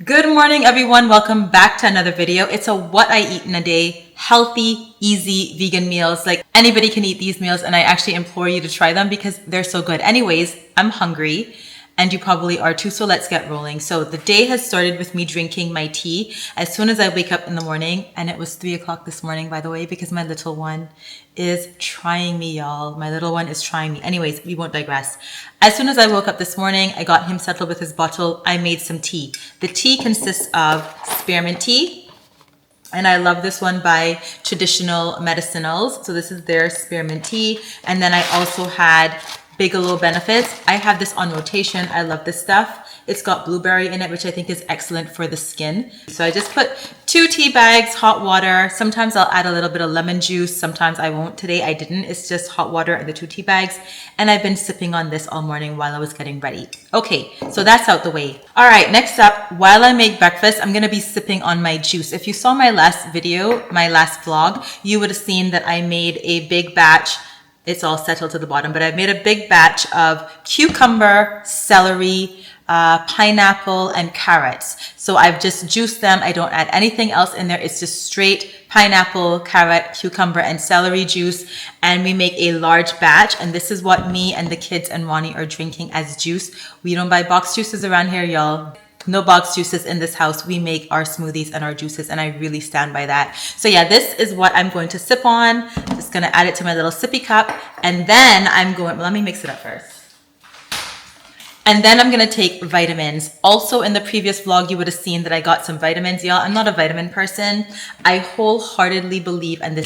Good morning, everyone. Welcome back to another video. It's a what I eat in a day, healthy, easy vegan meals. Like anybody can eat these meals, and I actually implore you to try them because they're so good. Anyways, I'm hungry and you probably are too, so let's get rolling. So the day has started with me drinking my tea as soon as I wake up in the morning, and it was 3 o'clock this morning, by the way, because my little one is trying me, y'all. My little one is trying me. Anyways, we won't digress. As soon as I woke up this morning, I got him settled with his bottle. I made some tea. The tea consists of spearmint tea, and I love this one by Traditional Medicinals. So this is their spearmint tea. And then I also had Bigelow Benefits. I have this on rotation. I love this stuff. It's got blueberry in it, which I think is excellent for the skin. So I just put 2 tea bags, hot water. Sometimes I'll add a little bit of lemon juice. Sometimes I won't. Today I didn't. It's just hot water and the 2 tea bags. And I've been sipping on this all morning while I was getting ready. Okay, so that's out the way. All right, next up, while I make breakfast, I'm gonna be sipping on my juice. If you saw my last video, my last vlog, you would have seen that I made a big batch. It's all settled to the bottom, but I've made a big batch of cucumber, celery, pineapple, and carrots. So I've just juiced them. I don't add anything else in there. It's just straight pineapple, carrot, cucumber, and celery juice. And we make a large batch. And this is what me and the kids and Ronnie are drinking as juice. We don't buy box juices around here, y'all. No box juices in this house. We make our smoothies and our juices, and I really stand by that. So yeah, this is what I'm going to sip on. Just gonna add it to my little sippy cup, and then let me mix it up first. And then I'm gonna take vitamins. Also in the previous vlog, you would have seen that I got some vitamins, y'all. I'm not a vitamin person. I wholeheartedly believe, and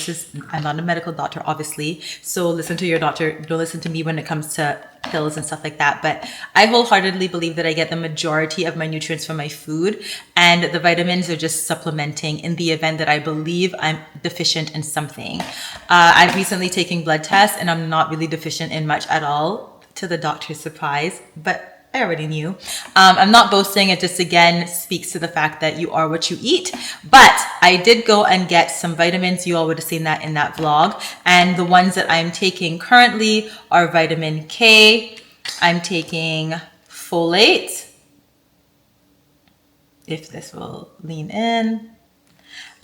I'm not a medical doctor, obviously. So listen to your doctor, don't listen to me when it comes to pills and stuff like that. But I wholeheartedly believe that I get the majority of my nutrients from my food, and the vitamins are just supplementing in the event that I believe I'm deficient in something. I've recently taken blood tests and I'm not really deficient in much at all, to the doctor's surprise, but I already knew. I'm not boasting. It just again speaks to the fact that you are what you eat. But I did go and get some vitamins. You all would have seen that in that vlog. And the ones that I'm taking currently are vitamin K. I'm taking folate, if this will lean in.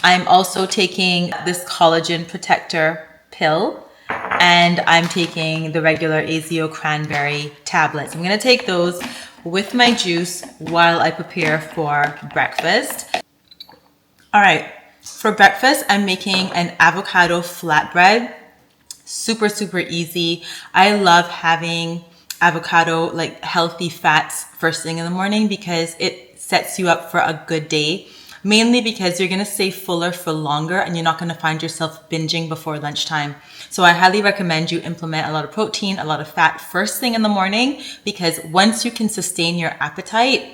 I'm also taking this collagen protector pill. And I'm taking the regular Azeo cranberry tablets. I'm gonna take those with my juice while I prepare for breakfast. All right, for breakfast, I'm making an avocado flatbread. Super, super easy. I love having avocado, like healthy fats first thing in the morning because it sets you up for a good day. Mainly because you're gonna stay fuller for longer and you're not gonna find yourself binging before lunchtime. So I highly recommend you implement a lot of protein, a lot of fat first thing in the morning, because once you can sustain your appetite,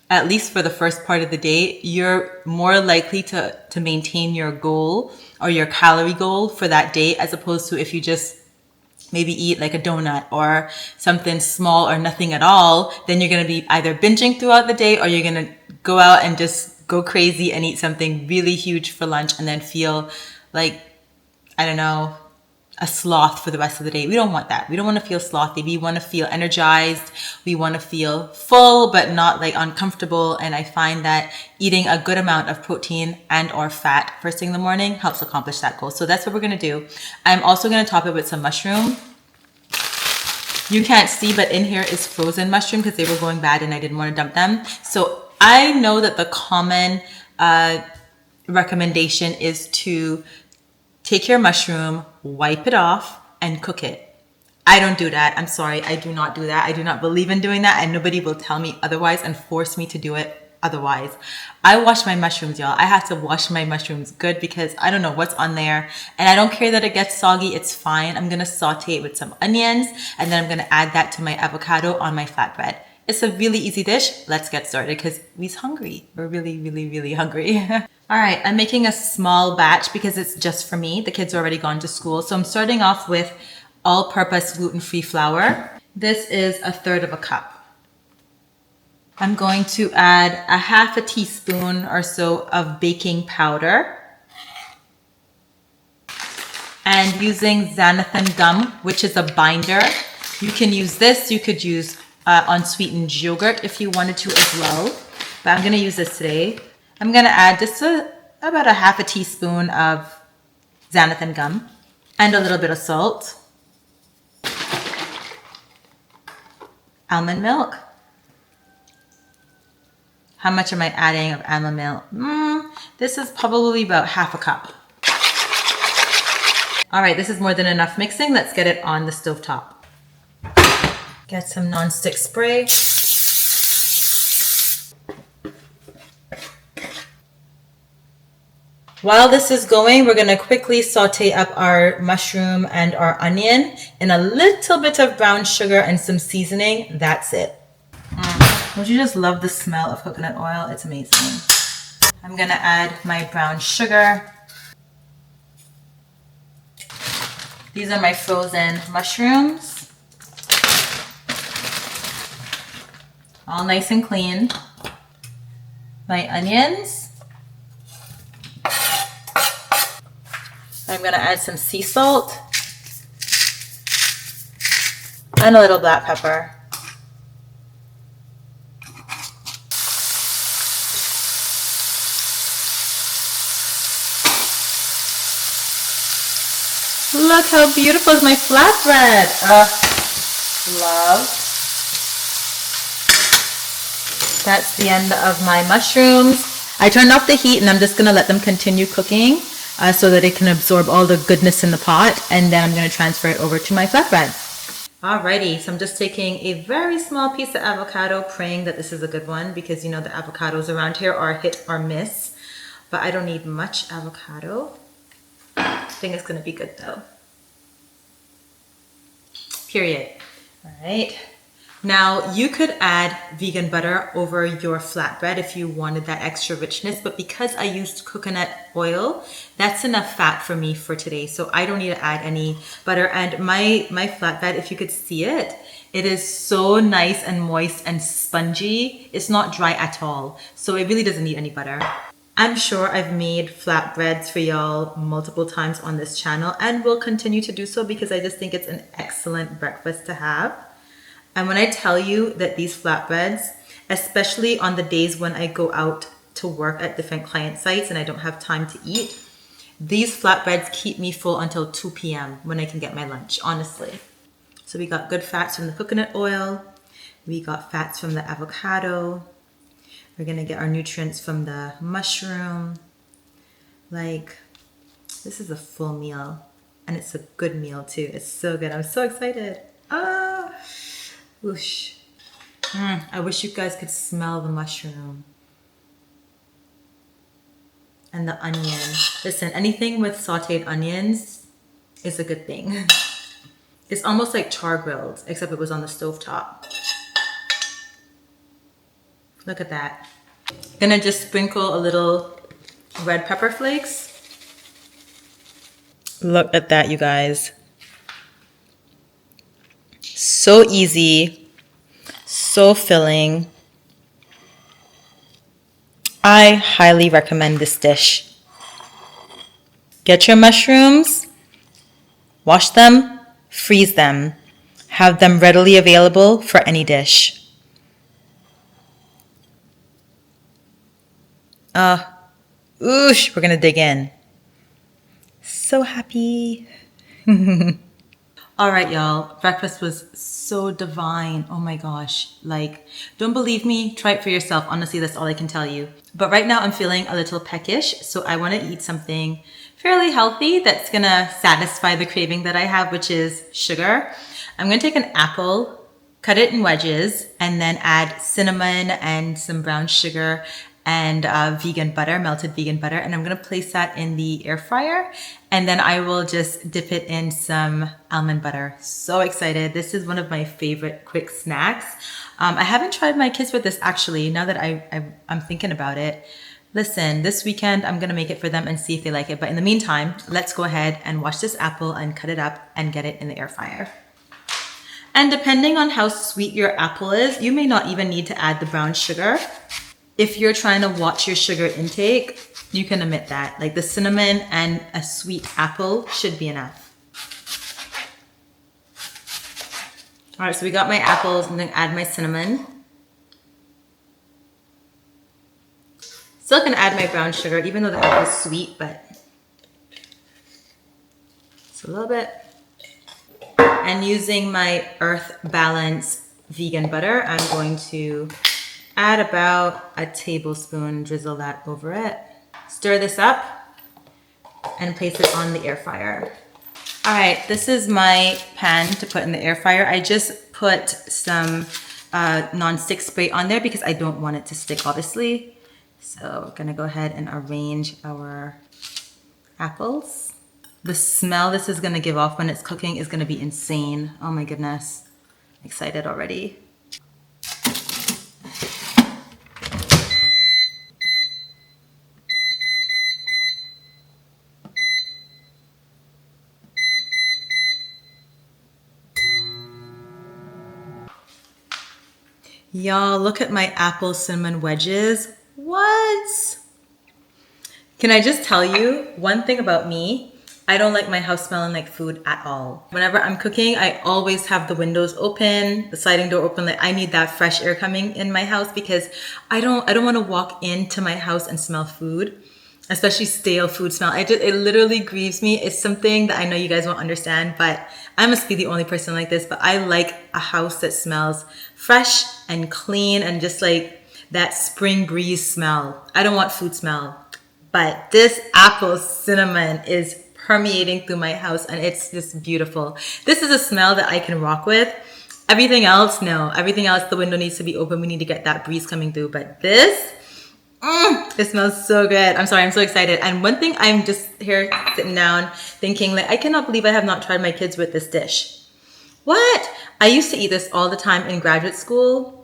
at least for the first part of the day, you're more likely to maintain your goal or your calorie goal for that day, as opposed to if you just maybe eat like a donut or something small or nothing at all, then you're gonna be either binging throughout the day or you're gonna go out and just go crazy and eat something really huge for lunch and then feel like, I don't know, a sloth for the rest of the day. We don't want that. We don't want to feel slothy. We want to feel energized. We want to feel full, but not like uncomfortable. And I find that eating a good amount of protein and or fat first thing in the morning helps accomplish that goal. So that's what we're going to do. I'm also going to top it with some mushroom. You can't see, but in here is frozen mushroom because they were going bad and I didn't want to dump them. So I know that the common recommendation is to take your mushroom, wipe it off, and cook it. I don't do that. I'm sorry. I do not do that. I do not believe in doing that, and nobody will tell me otherwise and force me to do it otherwise. I wash my mushrooms, y'all. I have to wash my mushrooms good because I don't know what's on there, and I don't care that it gets soggy. It's fine. I'm gonna saute it with some onions, and then I'm gonna add that to my avocado on my flatbread. It's a really easy dish. Let's get started because we's hungry. We're really, really, really hungry. All right, I'm making a small batch because it's just for me. The kids are already gone to school. So I'm starting off with all-purpose gluten-free flour. This is 1/3 cup. I'm going to add a 1/2 teaspoon or so of baking powder. And using xanthan gum, which is a binder. You can use this. You could use unsweetened yogurt if you wanted to as well. but I'm gonna use this today. I'm gonna add just about a half a teaspoon of xanthan gum and a little bit of salt, almond milk. How much am I adding of almond milk? This is probably about half a cup. All right, this is more than enough mixing. Let's get it on the stovetop. Get some nonstick spray. While this is going, we're gonna quickly saute up our mushroom and our onion in a little bit of brown sugar and some seasoning. That's it. Don't you just love the smell of coconut oil? It's amazing. I'm gonna add my brown sugar. These are my frozen mushrooms. All nice and clean. My onions. I'm gonna add some sea salt and a little black pepper. Look how beautiful is my flatbread. Love. That's the end of my mushrooms. I turned off the heat and I'm just gonna let them continue cooking so that it can absorb all the goodness in the pot, and then I'm gonna transfer it over to my flatbread. Alrighty, so I'm just taking a very small piece of avocado, praying that this is a good one, because you know the avocados around here are hit or miss, but I don't need much avocado. I think it's gonna be good though. Period. All right. Now you could add vegan butter over your flatbread if you wanted that extra richness, but because I used coconut oil, that's enough fat for me for today. So I don't need to add any butter. And my flatbread, if you could see it, it is so nice and moist and spongy. It's not dry at all. So it really doesn't need any butter. I'm sure I've made flatbreads for y'all multiple times on this channel and will continue to do so because I just think it's an excellent breakfast to have. And when I tell you that these flatbreads, especially on the days when I go out to work at different client sites and I don't have time to eat, these flatbreads keep me full until 2 p.m. when I can get my lunch, honestly. So we got good fats from the coconut oil. We got fats from the avocado. We're gonna get our nutrients from the mushroom. Like, this is a full meal and it's a good meal too. It's so good. I'm so excited. Whoosh. I wish you guys could smell the mushroom and the onion. Listen, anything with sauteed onions is a good thing. It's almost like char grilled, except it was on the stovetop. Look at that. Gonna just sprinkle a little red pepper flakes. Look at that, you guys. So easy, so filling. I highly recommend this dish. Get your mushrooms, wash them, freeze them, have them readily available for any dish. Oosh, we're gonna dig in. So happy. All right, y'all, breakfast was so divine. Oh my gosh. Like, don't believe me? Try it for yourself. Honestly, that's all I can tell you. But right now I'm feeling a little peckish, so I want to eat something fairly healthy that's gonna satisfy the craving that I have, which is sugar. I'm gonna take an apple, cut it in wedges, and then add cinnamon and some brown sugar and vegan butter, melted vegan butter. And I'm gonna place that in the air fryer. And then I will just dip it in some almond butter. So excited. This is one of my favorite quick snacks. I haven't tried my kids with this actually, now that I'm thinking about it. Listen, this weekend I'm gonna make it for them and see if they like it. But in the meantime, let's go ahead and wash this apple and cut it up and get it in the air fryer. And depending on how sweet your apple is, you may not even need to add the brown sugar. If you're trying to watch your sugar intake, you can omit that. Like the cinnamon and a sweet apple should be enough. All right, so we got my apples. I'm gonna add my cinnamon. Still gonna add my brown sugar, even though the apple's sweet, but just a little bit. And using my Earth Balance vegan butter, I'm going to add about a tablespoon, drizzle that over it. Stir this up and place it on the air fryer. All right, this is my pan to put in the air fryer. I just put some non-stick spray on there because I don't want it to stick, obviously. So we're gonna go ahead and arrange our apples. The smell this is gonna give off when it's cooking is gonna be insane. Oh my goodness, excited already. Y'all, look at my apple cinnamon wedges. What? Can I just tell you one thing about me? I don't like my house smelling like food at all. Whenever I'm cooking, I always have the windows open, the sliding door open. Like I need that fresh air coming in my house because I don't want to walk into my house and smell food, especially stale food smell. It literally grieves me. It's something that I know you guys won't understand, but I must be the only person like this. But I like a house that smells fresh and clean and just like that spring breeze smell. I don't want food smell. But this apple cinnamon is permeating through my house and it's just beautiful. This is a smell that I can rock with. Everything else, no. Everything else, the window needs to be open. We need to get that breeze coming through. But this, it smells so good. I'm sorry, I'm so excited. And one thing, I'm just here sitting down thinking, like, I cannot believe I have not tried my kids with this dish. What? I used to eat this all the time in graduate school.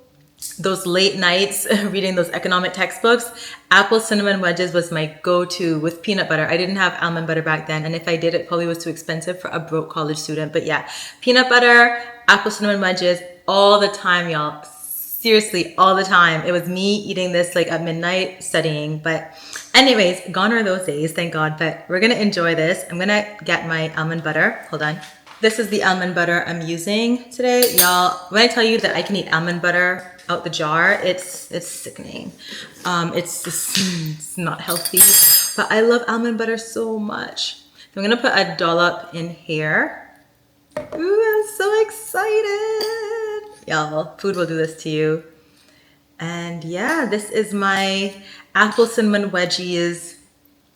Those late nights reading those economic textbooks. Apple cinnamon wedges was my go-to with peanut butter. I didn't have almond butter back then, and if I did, it probably was too expensive for a broke college student. But yeah, peanut butter, apple cinnamon wedges all the time, y'all. Seriously, all the time. It was me eating this like at midnight studying. But anyways, gone are those days, thank God. But we're gonna enjoy this. I'm gonna get my almond butter. Hold on. This is the almond butter I'm using today. Y'all, when I tell you that I can eat almond butter out the jar, it's sickening. It's not healthy, but I love almond butter so much. So I'm gonna put a dollop in here. Ooh, I'm so excited. Y'all, food will do this to you. And yeah, this is my apple cinnamon wedgies.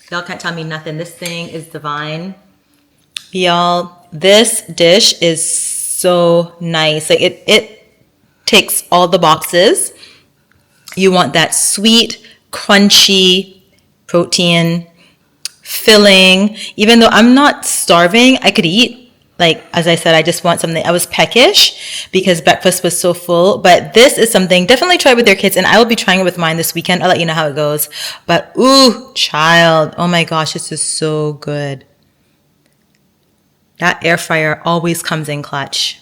Y'all can't tell me nothing. This thing is divine. Y'all, this dish is so nice. Like it ticks all the boxes. You want that sweet, crunchy protein, filling. Even though I'm not starving, I could eat. Like, as I said, I just want something. I was peckish because breakfast was so full. But this is something, definitely try with your kids. And I will be trying it with mine this weekend. I'll let you know how it goes. But ooh, child. Oh my gosh, this is so good. That air fryer always comes in clutch.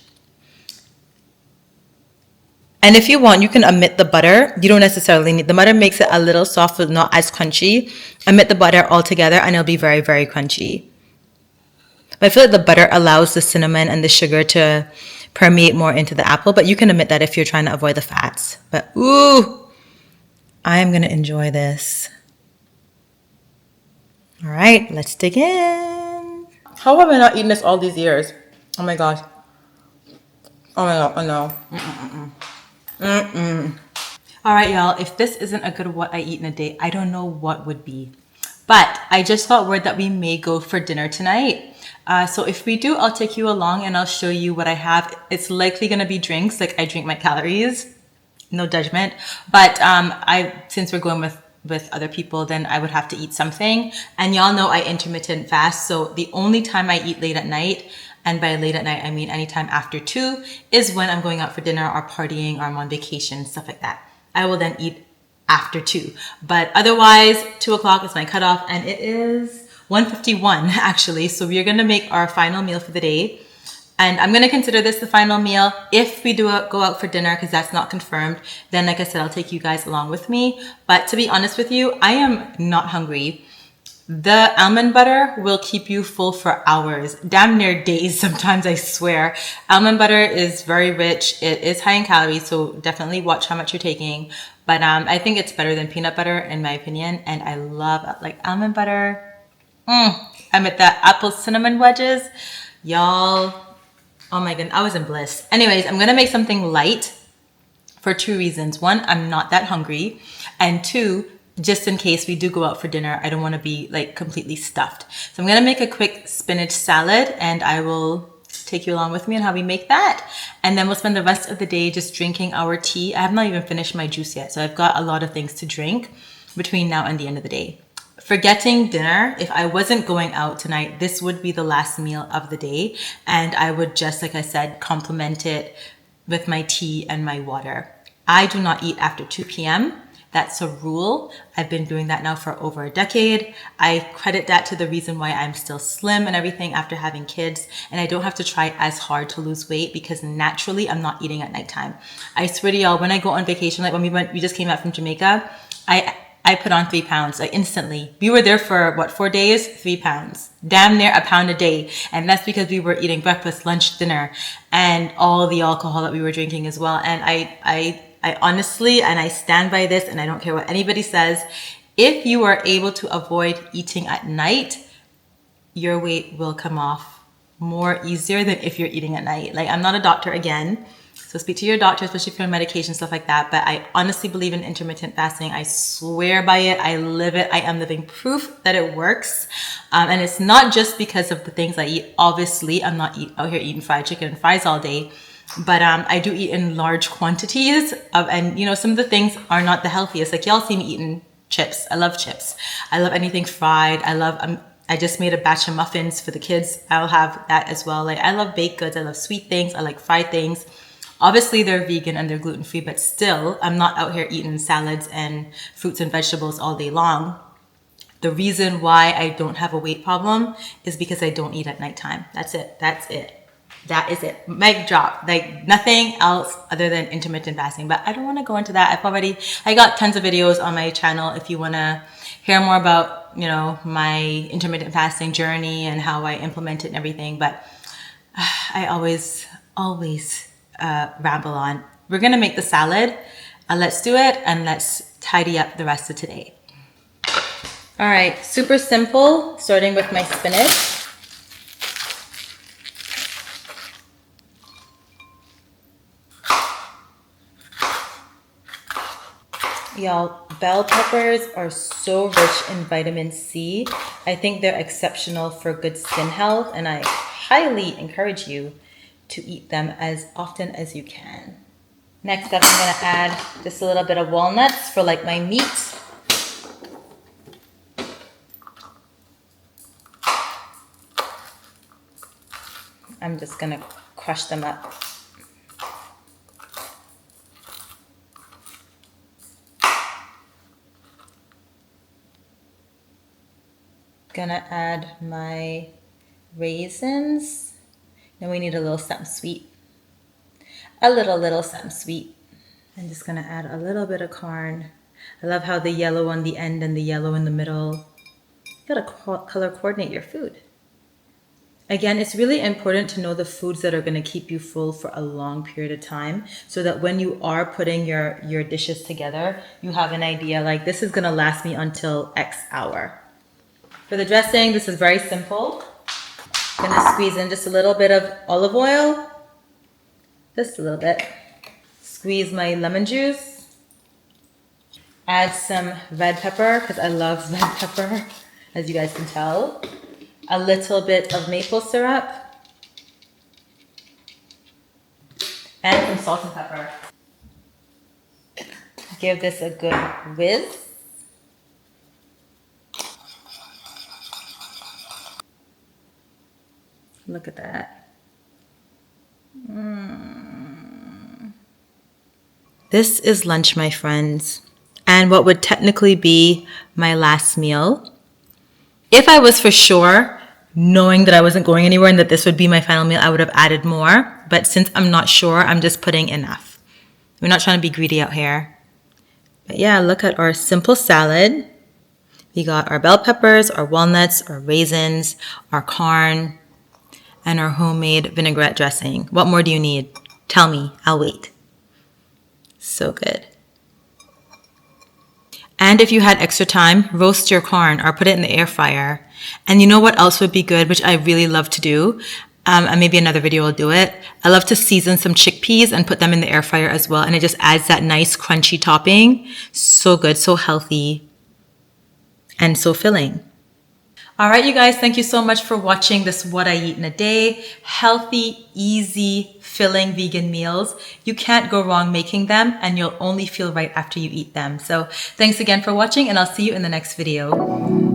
And if you want, you can omit the butter. You don't necessarily need, the butter makes it a little soft, but not as crunchy. Omit the butter altogether and it'll be very, very crunchy. But I feel like the butter allows the cinnamon and the sugar to permeate more into the apple, but you can omit that if you're trying to avoid the fats. But ooh, I'm gonna enjoy this. All right, let's dig in. How have I not eaten this all these years? Oh my gosh. Oh my God, oh no. All right, y'all, if this isn't a good what I eat in a day, I don't know what would be. But I just got word that we may go for dinner tonight. So if we do, I'll take you along and I'll show you what I have. It's likely gonna be drinks, like I drink my calories, no judgment. But since we're going with other people, then I would have to eat something. And y'all know I intermittent fast. So the only time I eat late at night, and by late at night, I mean anytime after 2, is when I'm going out for dinner or partying or I'm on vacation, stuff like that. I will then eat after 2. But otherwise, 2 o'clock is my cutoff and it is 1:51 actually. So we are gonna make our final meal for the day. And I'm gonna consider this the final meal. If we do go out for dinner, because that's not confirmed, then like I said, I'll take you guys along with me. But to be honest with you, I am not hungry. The almond butter will keep you full for hours, damn near days sometimes, I swear. Almond butter is very rich. It is high in calories, so definitely watch how much you're taking. But I think it's better than peanut butter in my opinion. And I love like almond butter. I'm at the apple cinnamon wedges. Y'all, oh my goodness, I was in bliss. Anyways, I'm gonna make something light for two reasons. One, I'm not that hungry. And two, just in case we do go out for dinner, I don't wanna be like completely stuffed. So I'm gonna make a quick spinach salad and I will take you along with me on how we make that. And then we'll spend the rest of the day just drinking our tea. I have not even finished my juice yet. So I've got a lot of things to drink between now and the end of the day. Forgetting dinner, if I wasn't going out tonight, this would be the last meal of the day. And I would just, like I said, complement it with my tea and my water. I do not eat after 2 p.m. That's a rule. I've been doing that now for over a decade. I credit that to the reason why I'm still slim and everything after having kids. And I don't have to try as hard to lose weight because naturally I'm not eating at nighttime. I swear to y'all, when I go on vacation, like when we just came back from Jamaica, I put on 3 pounds, like instantly. We were there for what, 4 days? 3 pounds. Damn near a pound a day. And that's because we were eating breakfast, lunch, dinner, and all the alcohol that we were drinking as well. And I honestly, and I stand by this, and I don't care what anybody says, if you are able to avoid eating at night, your weight will come off more easier than if you're eating at night. Like, I'm not a doctor again, so speak to your doctor, especially if you're on medication, stuff like that. But I honestly believe in intermittent fasting. I swear by it. I live it. I am living proof that it works. And it's not just because of the things I eat. Obviously, I'm not out here eating fried chicken and fries all day. But I do eat in large quantities. And, you know, some of the things are not the healthiest. Like, y'all see me eating chips. I love chips. I love anything fried. I just made a batch of muffins for the kids. I'll have that as well. Like, I love baked goods. I love sweet things. I like fried things. Obviously, they're vegan and they're gluten-free, but still, I'm not out here eating salads and fruits and vegetables all day long. The reason why I don't have a weight problem is because I don't eat at nighttime. That's it. That's it. That is it. Mic drop. Like, nothing else other than intermittent fasting. But I don't want to go into that. I got tons of videos on my channel if you want to hear more about, you know, my intermittent fasting journey and how I implement it and everything. But I always ramble on. We're gonna make the salad. Let's do it and let's tidy up the rest of today. All right, super simple, starting with my spinach. Y'all, bell peppers are so rich in vitamin C. I think they're exceptional for good skin health, and I highly encourage you to eat them as often as you can. Next up, I'm gonna add just a little bit of walnuts for like my meat. I'm just gonna crush them up. Gonna add my raisins. Then we need a little something sweet. A little something sweet. I'm just gonna add a little bit of corn. I love how the yellow on the end and the yellow in the middle. You gotta color coordinate your food. Again, it's really important to know the foods that are gonna keep you full for a long period of time so that when you are putting your dishes together, you have an idea like this is gonna last me until X hour. For the dressing, this is very simple. I'm gonna squeeze in just a little bit of olive oil. Just a little bit. Squeeze my lemon juice. Add some red pepper, because I love red pepper, as you guys can tell. A little bit of maple syrup. And some salt and pepper. Give this a good whiz. Look at that. This is lunch, my friends, and what would technically be my last meal. If I was for sure, knowing that I wasn't going anywhere and that this would be my final meal, I would have added more. But since I'm not sure, I'm just putting enough. We're not trying to be greedy out here. But yeah, look at our simple salad. We got our bell peppers, our walnuts, our raisins, our corn, and our homemade vinaigrette dressing. What more do you need? Tell me, I'll wait. So good. And if you had extra time, roast your corn or put it in the air fryer. And you know what else would be good, which I really love to do? And maybe another video will do it. I love to season some chickpeas and put them in the air fryer as well. And it just adds that nice crunchy topping. So good, so healthy, and so filling. All right, you guys, thank you so much for watching this What I Eat in a Day. Healthy, easy, filling vegan meals. You can't go wrong making them, and you'll only feel right after you eat them. So thanks again for watching, and I'll see you in the next video.